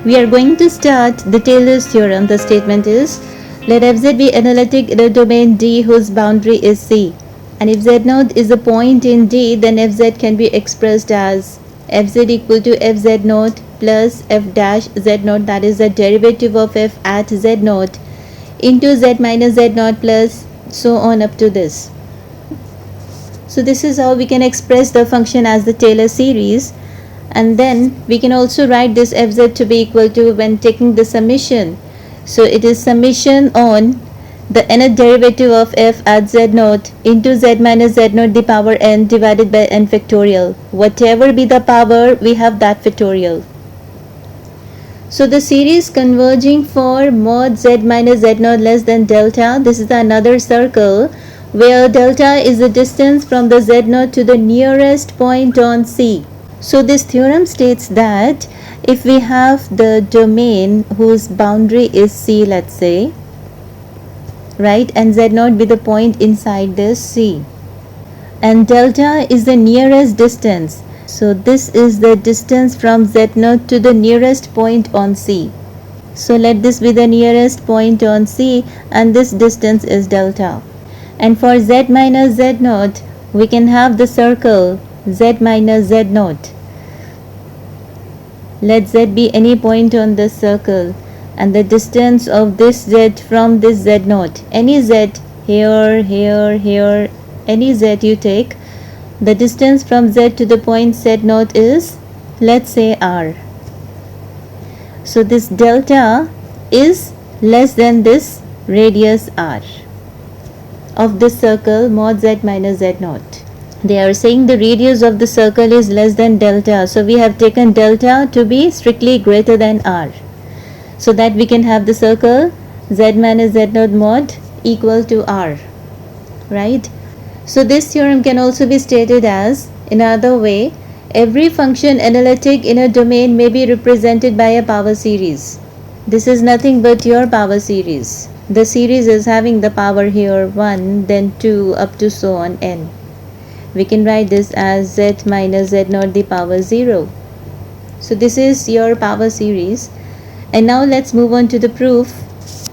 We are going to start the Taylor's theorem. The statement is, let fz be analytic in a domain D whose boundary is C. And if z0 is a point in D, then fz can be expressed as fz equal to fz0 plus f dash z0, that is the derivative of f at z0, into z minus z0 plus so on up to this. So this is how we can express the function as the Taylor series. And then we can also write this fz to be equal to, when taking the summation, so it is summation on the nth derivative of f at z0 into z minus z0 the power n divided by n factorial. Whatever be the power, we have that factorial. So the series converging for mod z minus z0 less than delta, this is another circle where delta is the distance from the z0 to the nearest point on C. So this theorem states that if we have the domain whose boundary is C, let's say, right, and z0 be the point inside this C, and delta is the nearest distance, so this is the distance from z0 to the nearest point on C. So let this be the nearest point on C, and this distance is delta. And for z minus z0, we can have the circle z minus z0. Let z be any point on this circle, and the distance of this z from this z0, any z, here, here, here, any z you take, the distance from z to the point z0 is, let's say, r. So this delta is less than this radius r of this circle mod z minus z0. They are saying the radius of the circle is less than delta, so we have taken delta to be strictly greater than r, so that we can have the circle z minus z0 mod equal to r, right? So this theorem can also be stated as, in another way, every function analytic in a domain may be represented by a power series. This is nothing but your power series. The series is having the power here 1, then 2, up to so on n. We can write this as z minus z0 the power 0. So this is your power series. And now let's move on to the proof.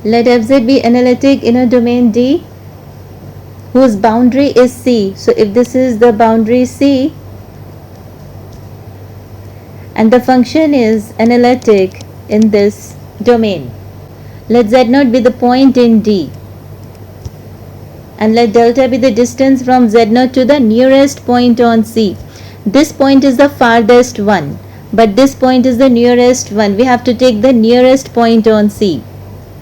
Let fz be analytic in a domain D whose boundary is C. So if this is the boundary C and the function is analytic in this domain, let z0 be the point in D, and let delta be the distance from z0 to the nearest point on C. This point is the farthest one, but this point is the nearest one. We have to take the nearest point on C,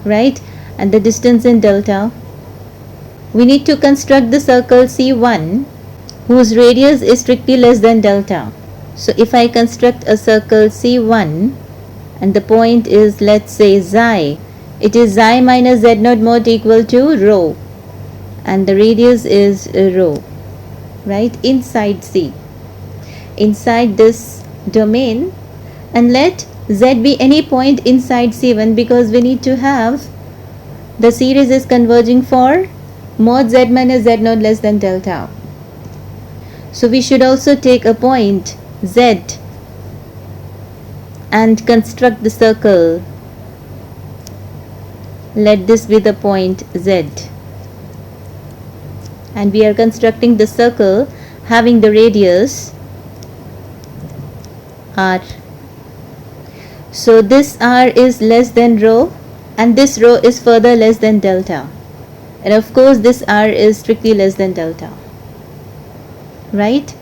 right? And the distance in delta. We need to construct the circle C1 whose radius is strictly less than delta. So if I construct a circle C1 and the point is, let's say, xi, it is xi minus z0 mod equal to rho, and the radius is rho, right, inside C, inside this domain. And let z be any point inside C1, because we need to have the series is converging for mod z minus z0 less than delta. So we should also take a point z and construct the circle. Let this be the point z, and we are constructing the circle having the radius r. So this r is less than rho, and this rho is further less than delta, and of course this r is strictly less than delta, right?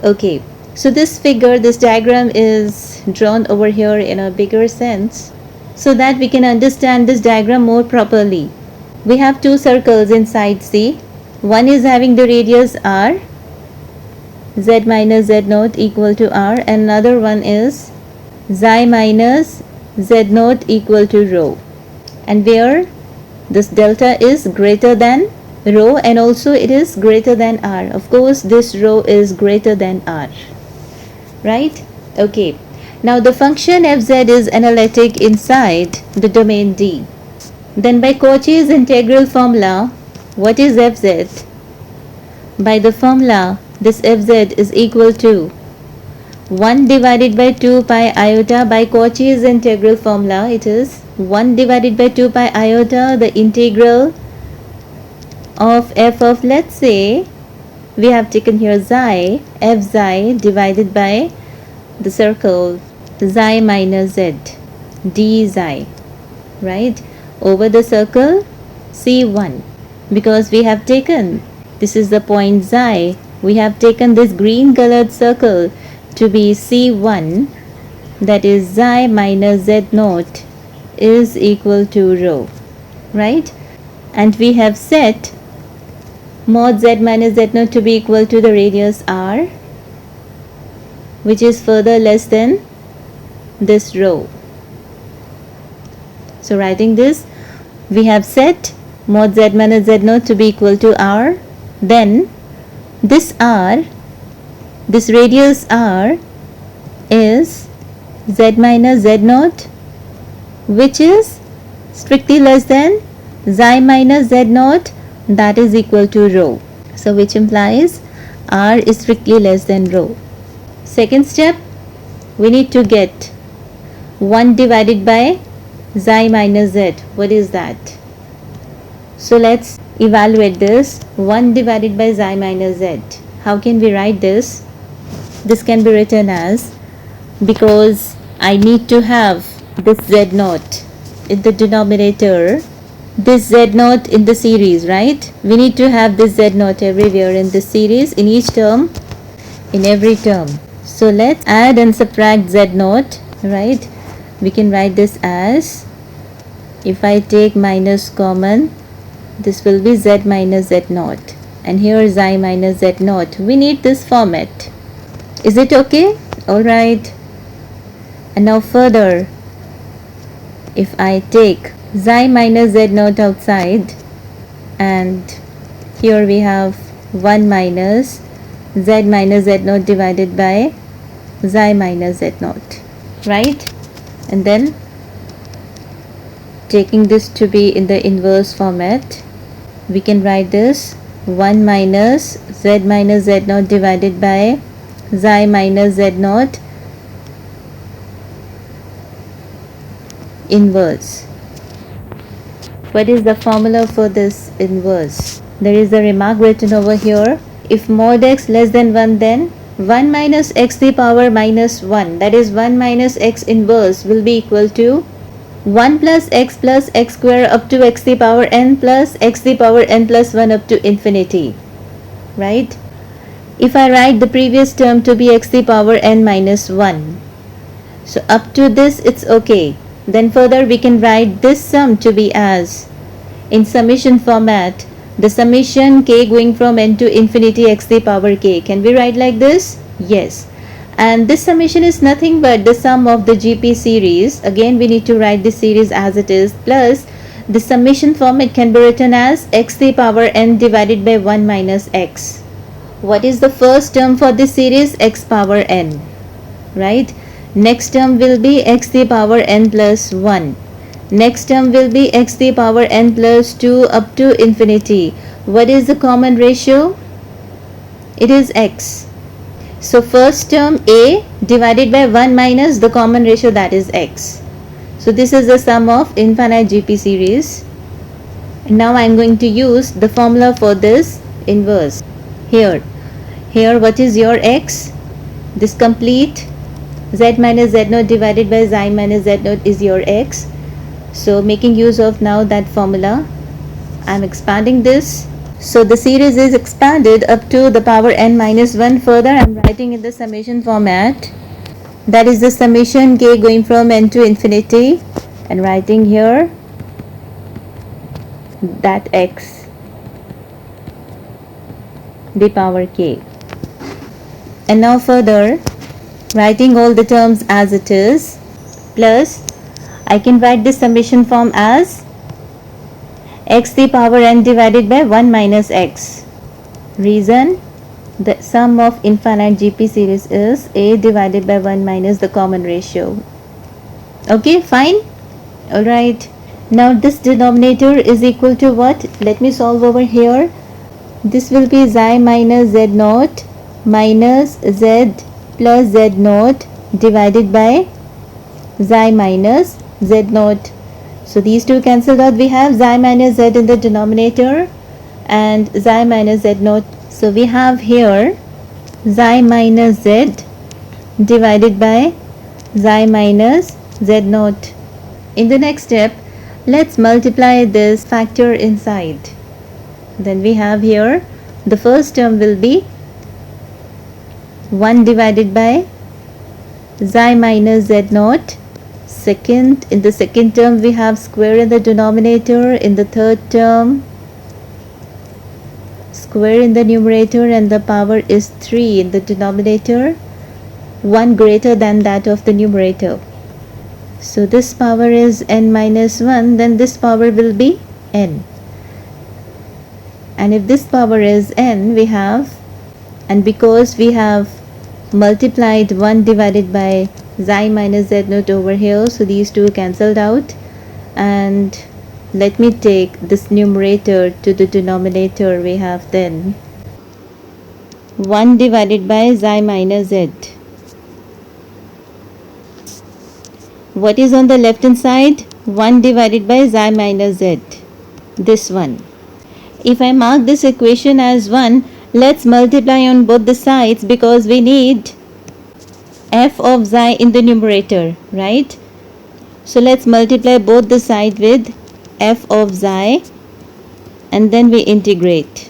Okay, so this figure, this diagram is drawn over here in a bigger sense so that we can understand this diagram more properly. We have two circles inside C. One is having the radius r, z minus z0 equal to r, and another one is xi minus z0 equal to rho, and where this delta is greater than rho, and also it is greater than r. Of course this rho is greater than r, right? Okay, now the function fz is analytic inside the domain D. Then by Cauchy's integral formula, what is fz? By the formula, this fz is equal to 1 divided by 2 pi iota. By Cauchy's integral formula, it is 1 divided by 2 pi iota, the integral of f of, let's say, we have taken here xi, f xi divided by the circle xi minus z, d xi, right, over the circle C1. Because we have taken, this is the point xi, we have taken this green colored circle to be C1, that is xi minus z naught is equal to rho, right? And we have set mod z minus z naught to be equal to the radius r, which is further less than this rho. So writing this, we have set mod z minus z naught to be equal to r, then this r, this radius r is z minus z naught, which is strictly less than xi minus z naught, that is equal to rho. So which implies r is strictly less than rho. Second step, we need to get 1 divided by xi minus z. What is that? So let's evaluate this. 1 divided by xi minus z. How can we write this? This can be written as, because I need to have this z naught in the denominator, this z naught in the series, right? We need to have this z naught everywhere in this series, in each term, in every term. So let's add and subtract z naught, right? We can write this as, if I take minus common, this will be z minus z naught, and here xi minus z naught. We need this format. Is it okay? Alright. And now further, if I take xi minus z naught outside, and here we have 1 minus z minus z naught divided by xi minus z naught, right? And then taking this to be in the inverse format, we can write this 1 minus z minus z naught divided by xi minus z naught inverse. What is the formula for this inverse? There is a remark written over here. If mod x less than 1, then 1 minus x to the power minus 1, that is 1 minus x inverse, will be equal to 1 plus x square up to x to the power n plus x to the power n plus 1 up to infinity, right? If I write the previous term to be x to the power n minus 1, so up to this it's okay. Then further we can write this sum to be as, in summation format, the summation k going from n to infinity x to the power k. Can we write like this? Yes. And this summation is nothing but the sum of the GP series. Again we need to write this series as it is, plus the summation format can be written as x to the power n divided by 1 minus x. What is the first term for this series? X power n, right? Next term will be x to the power n plus 1. Next term will be x to the power n plus 2 up to infinity. What is the common ratio? It is x. So first term a divided by 1 minus the common ratio, that is x. So this is the sum of infinite GP series. And now I am going to use the formula for this inverse. Here what is your x? This complete z minus z naught divided by xi minus z naught is your x. So making use of now that formula, I am expanding this. So the series is expanded up to the power n minus 1. Further I am writing in the summation format, that is the summation k going from n to infinity, and writing here that x the power k. And now further writing all the terms as it is, plus I can write this summation form as x to the power n divided by 1 minus x. Reason, the sum of infinite GP series is a divided by 1 minus the common ratio. Okay, fine. Alright. Now this denominator is equal to what? Let me solve over here. This will be xi minus z naught minus z plus z naught divided by xi minus z naught. So these two cancelled out. We have xi minus z in the denominator and xi minus z naught. So we have here xi minus z divided by xi minus z naught. In the next step, let's multiply this factor inside. Then we have here the first term will be 1 divided by xi minus z naught. In the second term we have square in the denominator. In the third term, square in the numerator, and the power is 3 in the denominator, 1 greater than that of the numerator. So this power is n minus 1, then this power will be n. And if this power is n, we have, and because we have multiplied 1 divided by xi minus z naught over here, so these two cancelled out. And let me take this numerator to the denominator. We have then 1 divided by xi minus z. What is on the left hand side? 1 divided by xi minus z, this one. If I mark this equation as 1, let's multiply on both the sides because we need f of xi in the numerator, right? So let's multiply both the sides with f of xi and then we integrate.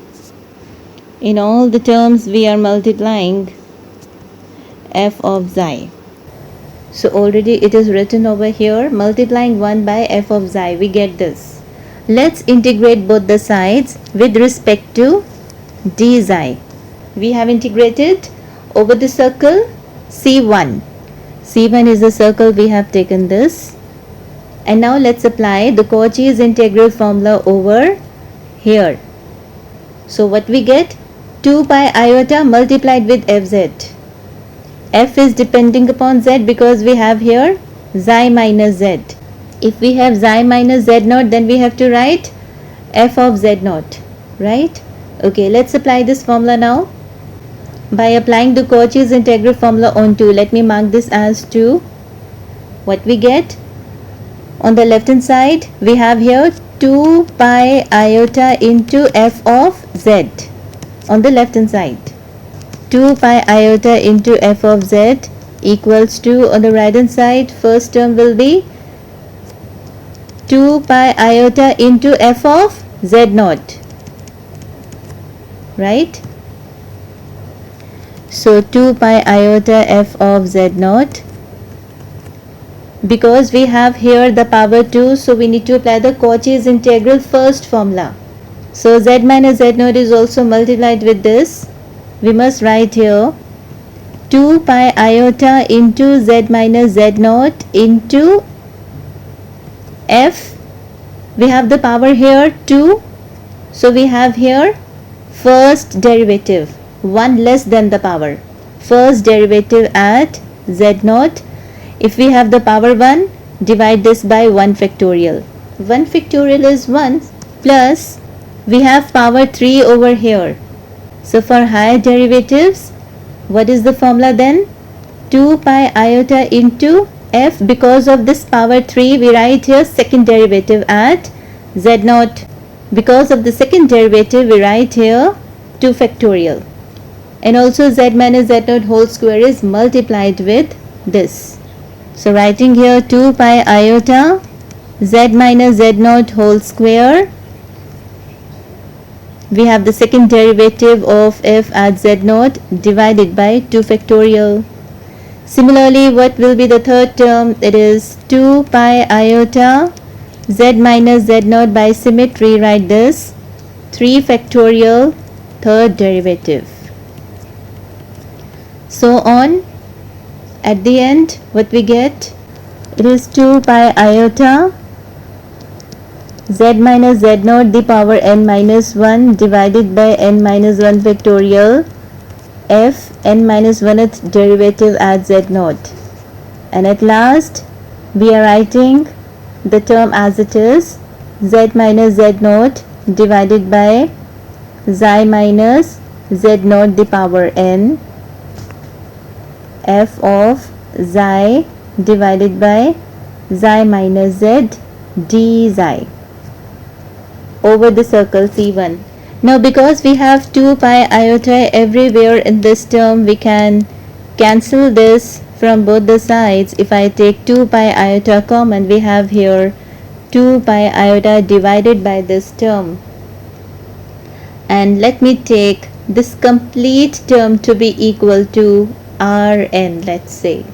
In all the terms we are multiplying f of xi. So already it is written over here, multiplying 1 by f of xi, we get this. Let's integrate both the sides with respect to d xi. We have integrated over the circle C1. C1 is the circle, we have taken this. And now let's apply the Cauchy's integral formula over here. So what we get? 2 pi iota multiplied with fz. F is depending upon z because we have here xi minus z. If we have xi minus z naught, then we have to write f of z naught, right? Okay, let's apply this formula now. By applying the Cauchy's integral formula on 2, let me mark this as 2. What we get? On the left hand side, we have here 2 pi iota into f of z. On the left hand side, 2 pi iota into f of z equals to, on the right hand side, first term will be 2 pi iota into f of z naught, right? So 2 pi iota f of z naught. Because we have here the power 2, so we need to apply the Cauchy's integral first formula. So z minus z naught is also multiplied with this. We must write here 2 pi iota into z minus z naught into f. We have the power here 2. So we have here first derivative, 1 less than the power. First derivative at z naught. If we have the power 1, divide this by 1 factorial. 1 factorial is 1 plus we have power 3 over here. So for higher derivatives, what is the formula then? 2 pi iota into f. Because of this power 3, we write here second derivative at z naught. Because of the second derivative, we write here 2 factorial. And also z minus z naught whole square is multiplied with this. So writing here 2 pi iota z minus z naught whole square. We have the second derivative of f at z naught divided by 2 factorial. Similarly, what will be the third term? It is 2 pi iota z minus z naught by symmetry. Write this 3 factorial third derivative. So on. At the end, what we get? It is 2 pi iota z minus z naught the power n minus 1 divided by n minus 1 factorial f n minus 1th derivative at z naught. And at last, we are writing the term as it is, z minus z naught divided by xi minus z naught the power n f of xi divided by xi minus z d xi over the circle C1. Now because we have 2 pi iota everywhere in this term, we can cancel this from both the sides. If I take 2 pi iota common, we have here 2 pi iota divided by this term. And let me take this complete term to be equal to Rn, let's say.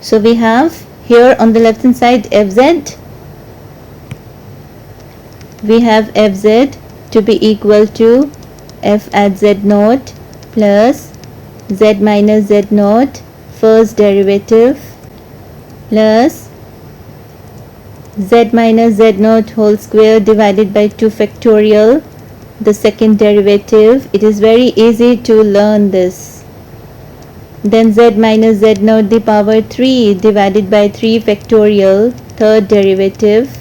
So we have here on the left hand side Fz. We have Fz to be equal to f at z naught plus z minus z naught first derivative plus z minus z naught whole square divided by 2 factorial the second derivative. It is very easy to learn this. Then z minus z naught the power 3 divided by 3 factorial third derivative.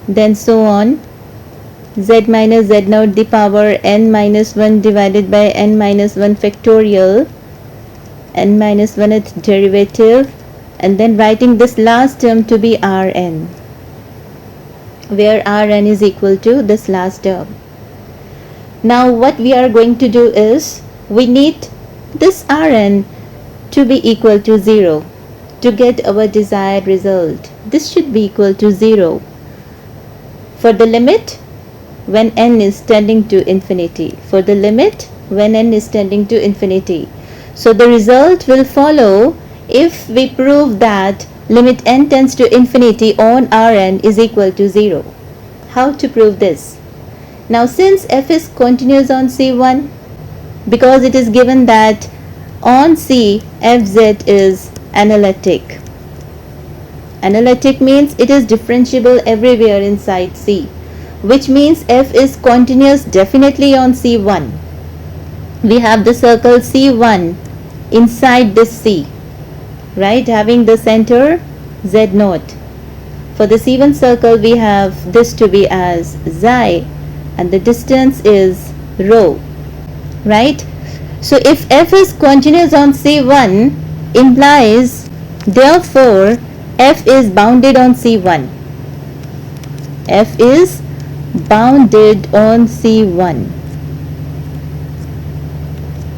Then so on. Z minus z naught the power n minus 1 divided by n minus 1 factorial, n minus 1th derivative, and then writing this last term to be Rn, where Rn is equal to this last term. Now what we are going to do is, we need this Rn to be equal to 0 to get our desired result. This should be equal to 0 for the limit when n is tending to infinity. For the limit when n is tending to infinity. So the result will follow if we prove that limit n tends to infinity on Rn is equal to 0. How to prove this? Now since f is continuous on C1, because it is given that on C fz is analytic. Analytic means it is differentiable everywhere inside C, which means f is continuous definitely on C1. We have the circle C1 inside this C, right, having the center z naught. For the C1 circle we have this to be as xi and the distance is rho, right? So if f is continuous on C1 implies therefore f is bounded on C1. F is bounded on C1.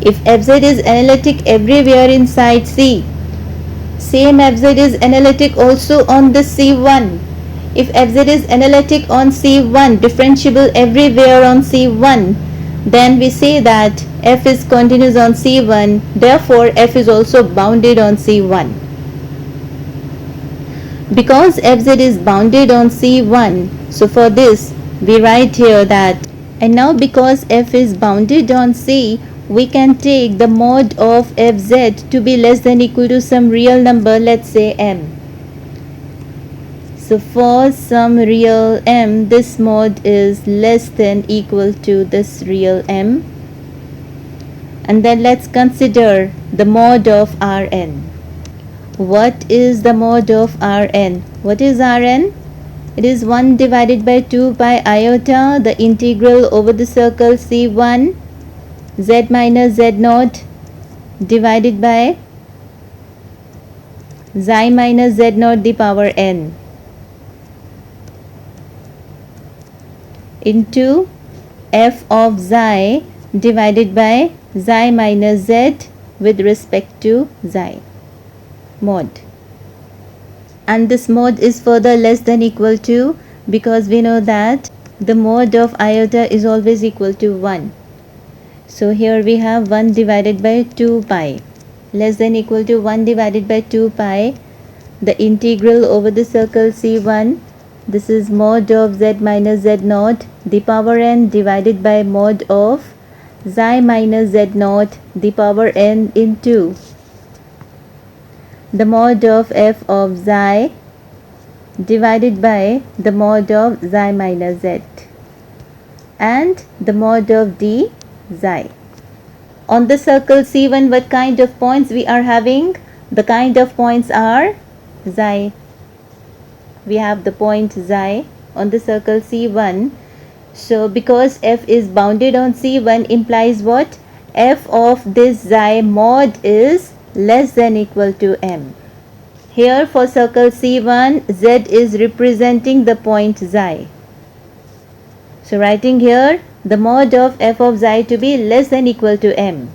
If fz is analytic everywhere inside C, same fz is analytic also on the C1. If fz is analytic on C1, differentiable everywhere on C1, then we say that f is continuous on C1, therefore f is also bounded on C1. Because fz is bounded on C1, so for this we write here that, and now because f is bounded on C, we can take the mod of fz to be less than equal to some real number, let's say m. So for some real m, this mod is less than equal to this real m. And then let's consider the mod of Rn. What is the mod of Rn? What is Rn? It is 1 divided by 2 pi iota, the integral over the circle C1, z minus z naught divided by xi minus z naught the power n into f of xi divided by xi minus z with respect to xi mod. And this mod is further less than equal to, because we know that the mod of iota is always equal to 1. So here we have 1 divided by 2 pi less than equal to 1 divided by 2 pi, the integral over the circle C1. This is mod of z minus z naught the power n divided by mod of xi minus z naught the power n into the mod of f of xi divided by the mod of xi minus z and the mod of d xi. On the circle C1, what kind of points we are having? The kind of points are xi. We have the point xi on the circle C1. So because f is bounded on C1 implies what? f of this xi mod is less than equal to m. Here for circle C1, z is representing the point xi. So writing here the mod of f of xi to be less than equal to m.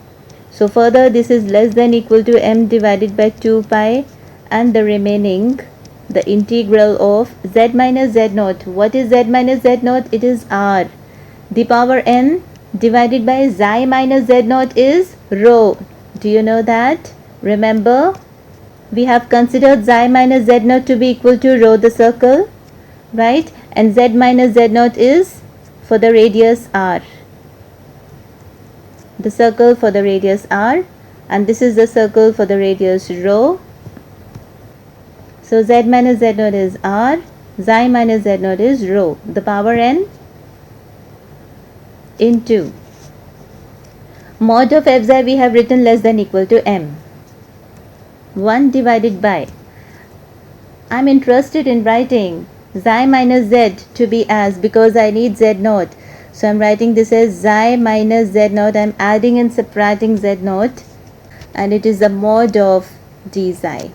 So further this is less than equal to m divided by 2 pi, and the remaining, the integral of z minus z naught. What is z minus z naught? It is r. The power n divided by xi minus z naught is rho. Do you know that? Remember, we have considered xi minus z naught to be equal to rho the circle, right? And z minus z naught is for the radius r. The circle for the radius r, and this is the circle for the radius rho. So z minus z naught is r, xi minus z naught is rho. The power n into mod of f xi we have written less than equal to m. 1 divided by, I'm interested in writing xi minus z to be as, because I need z naught. So I'm writing this as xi minus z naught. I'm adding and subtracting z naught, and it is the mod of d xi.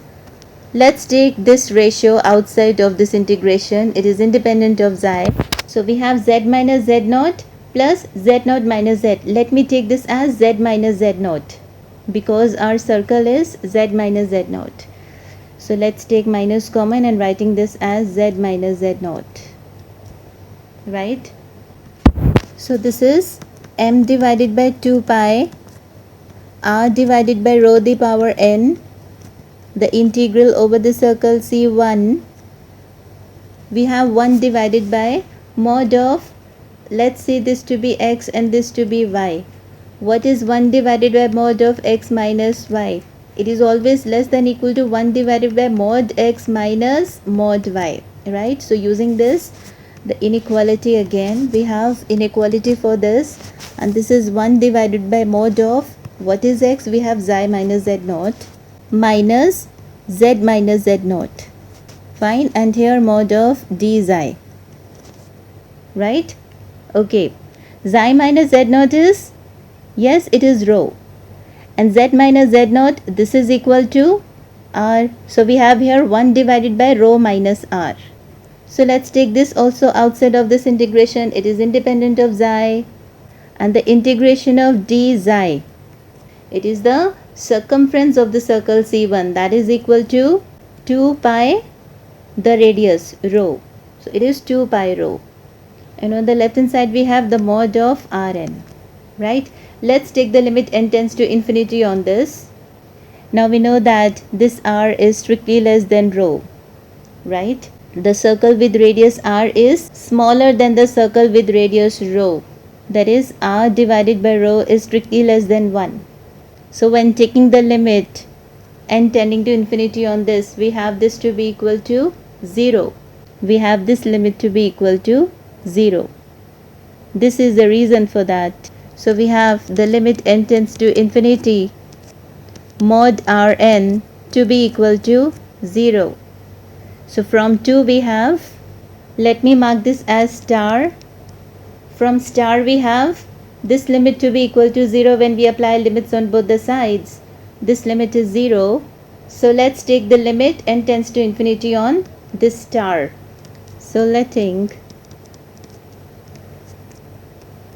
Let's take this ratio outside of this integration. It is independent of xi. So we have z minus z naught plus z naught minus z. Let me take this as z minus z naught, because our circle is z minus z naught. So let's take minus common and writing this as z minus z naught, right? So this is m divided by 2 pi r divided by rho the power n, the integral over the circle C1. We have 1 divided by mod of, let's say this to be x and this to be y. What is 1 divided by mod of x minus y? It is always less than equal to 1 divided by mod x minus mod y, right? So using this, the inequality again, we have inequality for this, and this is 1 divided by mod of, what is x? We have xi minus z naught minus z minus z naught. Fine, and here mod of d xi, right? Okay, xi minus z naught is, yes, it is rho, and z minus z naught, this is equal to r. So we have here 1 divided by rho minus r. So let's take this also outside of this integration. It is independent of xi, and the integration of d xi, it is the circumference of the circle C1, that is equal to 2 pi the radius rho. So it is 2 pi rho, and on the left hand side we have the mod of Rn, right? Let's take the limit n tends to infinity on this. Now we know that this r is strictly less than rho, right? The circle with radius r is smaller than the circle with radius rho, that is r divided by rho is strictly less than 1. So when taking the limit n tending to infinity on this, we have this to be equal to 0. We have this limit to be equal to 0. This is the reason for that. So we have the limit n tends to infinity mod Rn to be equal to 0. So from 2 we have, let me mark this as star. From star we have this limit to be equal to 0 when we apply limits on both the sides. This limit is 0. So let's take the limit n tends to infinity on this star. So letting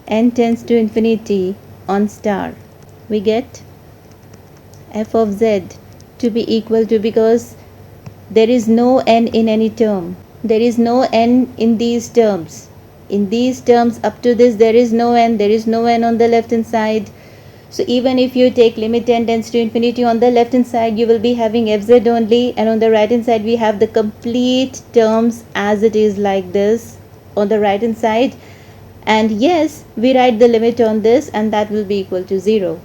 n tends to infinity on star, we get f of z to be equal to, because there is no n in any term. There is no n in these terms. In these terms up to this there is no n. There is no n on the left hand side. So even if you take limit n tends to infinity on the left hand side, you will be having fz only, and on the right hand side we have the complete terms as it is like this on the right hand side. And yes, we write the limit on this, and that will be equal to 0.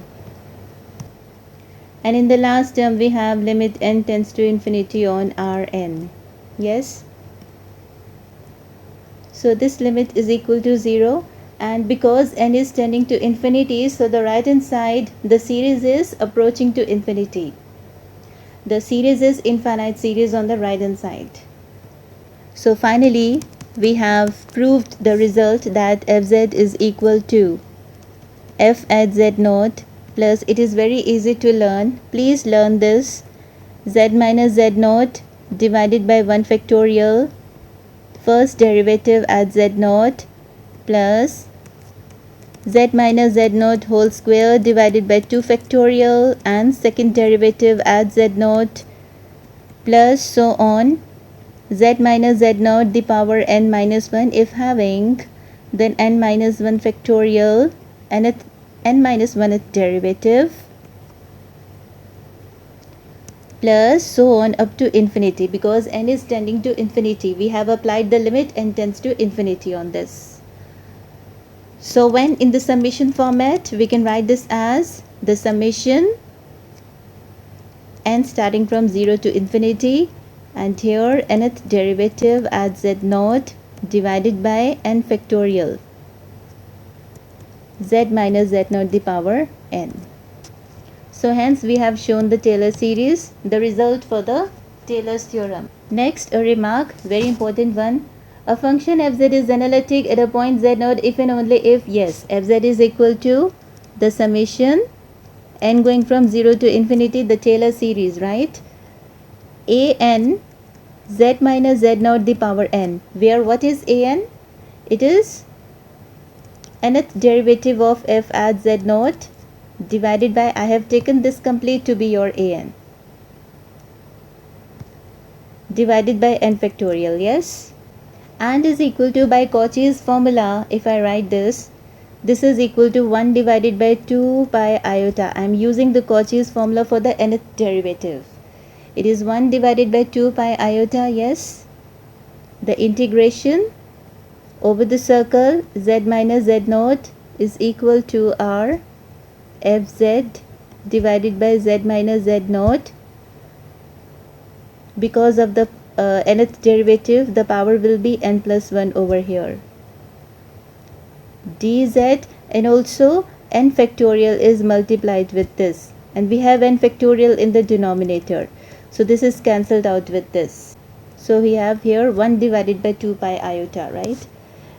And in the last term we have limit n tends to infinity on Rn. Yes. So this limit is equal to 0, and because n is tending to infinity, so the right hand side, the series is approaching to infinity. The series is infinite series on the right hand side. So finally we have proved the result that fz is equal to f at z naught plus, it is very easy to learn. Please learn this. Z minus Z naught divided by 1 factorial, first derivative at Z naught, plus Z minus Z naught whole square divided by 2 factorial and second derivative at Z naught, plus so on. Z minus Z naught the power n minus 1 if having, then n minus 1 factorial and n minus 1th derivative, plus so on up to infinity, because n is tending to infinity. We have applied the limit n tends to infinity on this. So when in the summation format, we can write this as the summation n starting from 0 to infinity, and here nth derivative at Z naught divided by n factorial, Z minus Z naught the power n. So hence we have shown the Taylor series, the result for the Taylor's theorem. Next, a remark, very important one. A function fz is analytic at a point z naught if and only if, yes, fz is equal to the summation n going from 0 to infinity, the Taylor series, right? an z minus z naught the power n, where what is an? It is nth derivative of f at z naught divided by, I have taken this complete to be your an, divided by n factorial, yes, and is equal to, by Cauchy's formula, if I write this is equal to 1 divided by 2 pi iota. I am using the Cauchy's formula for the nth derivative. It is 1 divided by 2 pi iota, yes. The integration over the circle z minus z naught is equal to r fz divided by z minus z naught. Because of the nth derivative, the power will be n plus 1 over here, dz, and also n factorial is multiplied with this, and we have n factorial in the denominator, so this is cancelled out with this. So we have here 1 divided by 2 pi iota, right?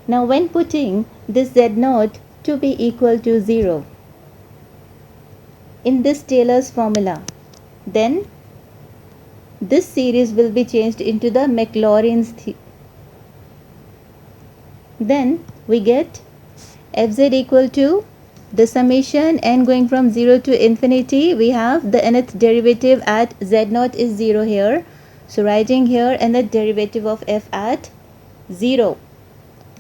Now when putting this z naught to be equal to 0 in this Taylor's formula, then this series will be changed into the Maclaurins. Then we get fz equal to the summation n going from 0 to infinity. We have the nth derivative at z naught is 0 here, so writing here nth derivative of f at 0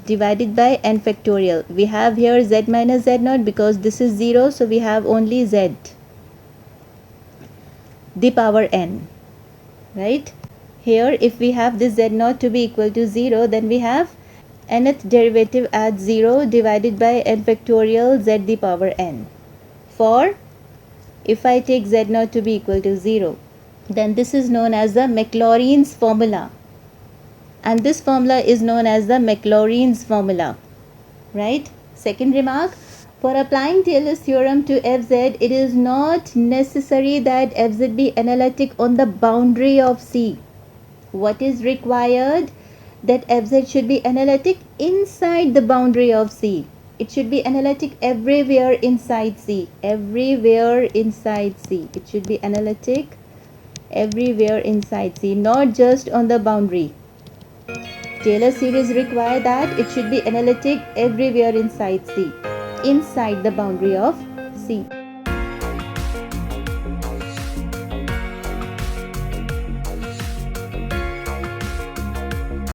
divided by n factorial. We have here z minus z naught, because this is 0, so we have only z the power n, right? Here if we have this z naught to be equal to 0, then we have nth derivative at 0 divided by n factorial z the power n. For if I take z naught to be equal to 0, then this is known as the Maclaurins formula, and this formula is known as the Maclaurins formula, right? Second remark, for applying Taylor's theorem to fz, it is not necessary that fz be analytic on the boundary of C. What is required? That fz should be analytic inside the boundary of C. It should be analytic everywhere inside C. Everywhere inside C. It should be analytic everywhere inside C, not just on the boundary. Taylor series require that it should be analytic everywhere inside C, inside the boundary of C.